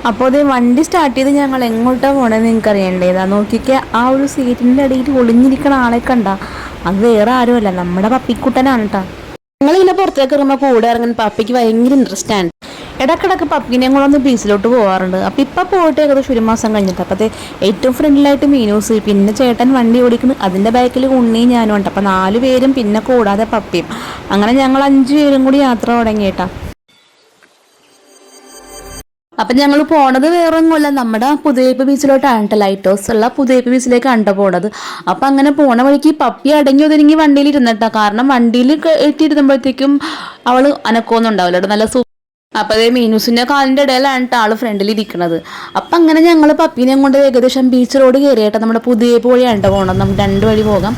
അപ്പോൾ അതേ വണ്ടി സ്റ്റാർട്ട് ചെയ്ത് ഞങ്ങൾ എങ്ങോട്ടാണ് പോകണമെന്ന് നിങ്ങൾക്ക് അറിയണ്ടേതാ നോക്കിയൊക്കെ ആ ഒരു സീറ്റിൻ്റെ അടിയിൽ ഒളിഞ്ഞിരിക്കുന്ന ആളെ കണ്ട അത് വേറെ ആരുമല്ല നമ്മുടെ പപ്പിക്കുട്ടനാണ് കേട്ടോ. ഞങ്ങളിങ്ങനെ പുറത്തേക്ക് ഇറങ്ങുമ്പോൾ കൂടെ ഇറങ്ങുന്ന പപ്പിക്ക് ഭയങ്കര ഇൻട്രസ്റ്റ് ആണ്. ഇടക്കിടക്ക് പപ്പിനെ ഞങ്ങളൊന്ന് ബീച്ചിലോട്ട് പോകാറുണ്ട്. അപ്പം ഇപ്പം പോയിട്ട് ഏകദേശം 1 മാസം കഴിഞ്ഞിട്ട് അപ്പത്തെ ഏറ്റവും ഫ്രണ്ടിലായിട്ട് മീനൂസ്, പിന്നെ ചേട്ടൻ വണ്ടി ഓടിക്കുന്നു, അതിൻ്റെ ബാക്കിൽ ഉണ്ണിയും ഞാനും ഉണ്ട്. അപ്പം 4 പേരും പിന്നെ കൂടാതെ പപ്പിയും, അങ്ങനെ ഞങ്ങൾ 5 പേരും കൂടി യാത്ര തുടങ്ങിയിട്ടാ. അപ്പം ഞങ്ങൾ പോണത് വേറെ ഒന്നുമല്ല, നമ്മുടെ പുതുവൈപ്പ് ബീച്ചിലോട്ടാണ് കേട്ടോ. ലൈറ്റ് ഹൗസ് ഉള്ള പുതുവൈപ്പ് ബീച്ചിലേക്കാണ് പോണത്. അപ്പം അങ്ങനെ പോണ വഴിക്ക് പപ്പി അടങ്ങി ഒതുങ്ങി വണ്ടിയിൽ ഇരുന്നിട്ടാ. കാരണം വണ്ടിയിൽ ഇട്ടിരുന്നപ്പോഴത്തേക്കും അവൾ അനക്കമൊന്നും ഉണ്ടാവില്ല കേട്ടോ, നല്ല അപ്പോൾ അതേ മീനൂസിൻ്റെ കാലിൻ്റെ ഇടയിലാണ് ആള് ഫ്രണ്ടിൽ ഇരിക്കുന്നത്. അപ്പം അങ്ങനെ ഞങ്ങൾ പപ്പീനെയും കൊണ്ട് ഏകദേശം ബീച്ച് റോഡ് കയറിയിട്ട് നമ്മുടെ പുതുവൈപ്പ് വഴിയാണ് പോകണം. നമുക്ക് 2 വഴി പോകാം.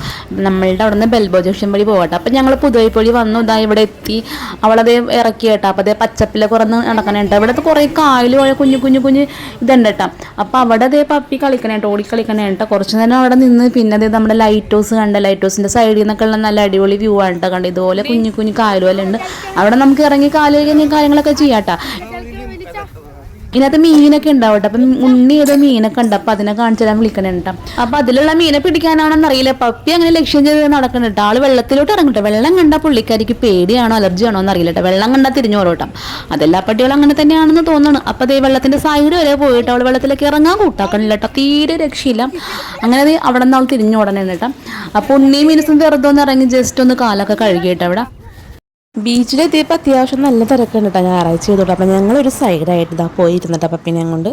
നമ്മളുടെ അവിടെ നിന്ന് ബെൽബോ ജംഗ്ഷൻ വഴി പോകട്ടെ. അപ്പം ഞങ്ങൾ പുതുവൈപ്പ് വഴി വന്നു, ഇതാ ഇവിടെ എത്തി. അവളതേ ഇറക്കി കേട്ടോ. അപ്പോൾ അതേ പച്ചപ്പിലെ കുറന്ന് നടക്കണേട്ടോ. ഇവിടുത്തെ കുറേ കായൽ കുഞ്ഞു കുഞ്ഞു കുഞ്ഞ് ഇതുണ്ട് കേട്ടോ. അപ്പോൾ അവിടെ അതേ പപ്പി കളിക്കണേട്ടോ, ഓടിക്കളിക്കണേ കേട്ടോ. കുറച്ച് നേരം അവിടെ നിന്ന് പിന്നെ അതേ നമ്മുടെ ലൈറ്റ് ഹൗസ് കണ്ട. ലൈറ്റ് ഹൗസിൻ്റെ സൈഡിൽ നിന്നൊക്കെ ഉള്ള നല്ല അടിപൊളി വ്യൂ ആണ് കേട്ടോ. കണ്ട് ഇതുപോലെ കുഞ്ഞു കുഞ്ഞു കായലുപോലെ ഉണ്ട്. അവിടെ നമുക്ക് ഇറങ്ങി കാര്യങ്ങളൊക്കെ ചെയ്യാട്ടാ. ഇതിനകത്ത് മീനൊക്കെ ഉണ്ടാവട്ടെ. അപ്പം ഉണ്ണി ഏതോ മീനൊക്കെ ഉണ്ട്. അപ്പം അതിനെ കാണിച്ചു തരാൻ വിളിക്കണേട്ടാ. അപ്പം അതിലുള്ള മീനെ പിടിക്കാനാണെന്ന് അറിയില്ല, പപ്പി അങ്ങനെ ലക്ഷ്യം ചെയ്ത് നടക്കണേട്ടോ. ആള് വെള്ളത്തിലോട്ട് ഇറങ്ങട്ടെ. വെള്ളം കണ്ടാൽ പുള്ളിക്കാരിക്ക് പേടിയാണോ അലർജി ആണോ എന്ന് അറിയില്ലട്ടോ. വെള്ളം കണ്ടാൽ തിരിഞ്ഞു പോരോട്ടാം. അതെല്ലാ പട്ടികളും അങ്ങനെ തന്നെയാണെന്ന് തോന്നുന്നു. അപ്പം അതേ വെള്ളത്തിന്റെ സൈഡ് വരെ പോയിട്ട് അവൾ വെള്ളത്തിലേക്ക് ഇറങ്ങാൻ കൂട്ടാക്കണില്ല കേട്ടോ. തീരെ രക്ഷയില്ല. അങ്ങനെ അവിടെ നിന്ന് അവൾ തിരിഞ്ഞു ഓടണേ കേട്ടോ. അപ്പോൾ ഉണ്ണിയും മീനസും ചെറുതൊന്ന് ഇറങ്ങി ജസ്റ്റ് ഒന്ന് കാലൊക്കെ കഴുകിയിട്ട് അവിടെ ബീച്ചിലെത്തിയപ്പോൾ അത്യാവശ്യം നല്ല തിരക്കുണ്ട് കേട്ടോ. ഞായറാഴ്ച ചെയ്തോട്ടെ. അപ്പം ഞങ്ങളൊരു സൈഡായിട്ട് ഇതാ പോയിരുന്നിട്ടാ പപ്പിനെ കൊണ്ട്.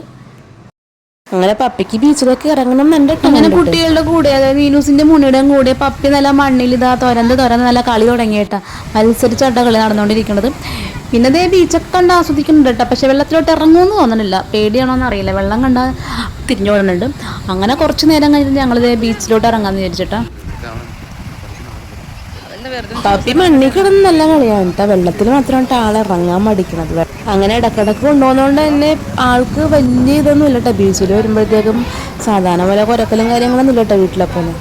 അങ്ങനെ പപ്പിക്ക് ബീച്ചിലേക്ക് ഇറങ്ങണം എന്നുണ്ട്. അങ്ങനെ കുട്ടികളുടെ കൂടെ, അതായത് മീനൂസിന്റെ മുന്നിയുടെയും കൂടെ പപ്പി നല്ല മണ്ണിൽ ഇതാ തുരന്ന് നല്ല കളി തുടങ്ങിയിട്ടാ. മത്സരിച്ചാട്ട കളി നടന്നുകൊണ്ടിരിക്കുന്നത്. പിന്നെ അതേ ബീച്ചൊക്കെ കണ്ട് ആസ്വദിക്കുന്നുണ്ട് കേട്ടോ. പക്ഷെ വെള്ളത്തിലോട്ട് ഇറങ്ങുമെന്ന് തോന്നണില്ല, പേടിയാണോന്ന് അറിയില്ല. വെള്ളം കണ്ടാൽ തിരിഞ്ഞോടുന്നുണ്ട്. അങ്ങനെ കുറച്ച് നേരം കഴിഞ്ഞിട്ട് ഞങ്ങളിതേ ബീച്ചിലോട്ട് ഇറങ്ങാമെന്ന് വിചാരിച്ചിട്ടാ. പപ്പി മണ്ണിൽ കിടന്ന് നല്ല കളിയാണ് കേട്ടോ. വെള്ളത്തിൽ മാത്രമാണ് ആൾ ഇറങ്ങാൻ മടിക്കണത്. അങ്ങനെ ഇടക്കിടക്ക് കൊണ്ടുപോകുന്നതുകൊണ്ട് തന്നെ ആൾക്ക് വലിയ ഇതൊന്നും ഇല്ല കേട്ടോ. ബീച്ചിൽ വരുമ്പോഴത്തേക്കും സാധാരണ പോലെ കുരക്കലും കാര്യങ്ങളൊന്നും ഇല്ല കേട്ടോ വീട്ടിലെ പോലെ.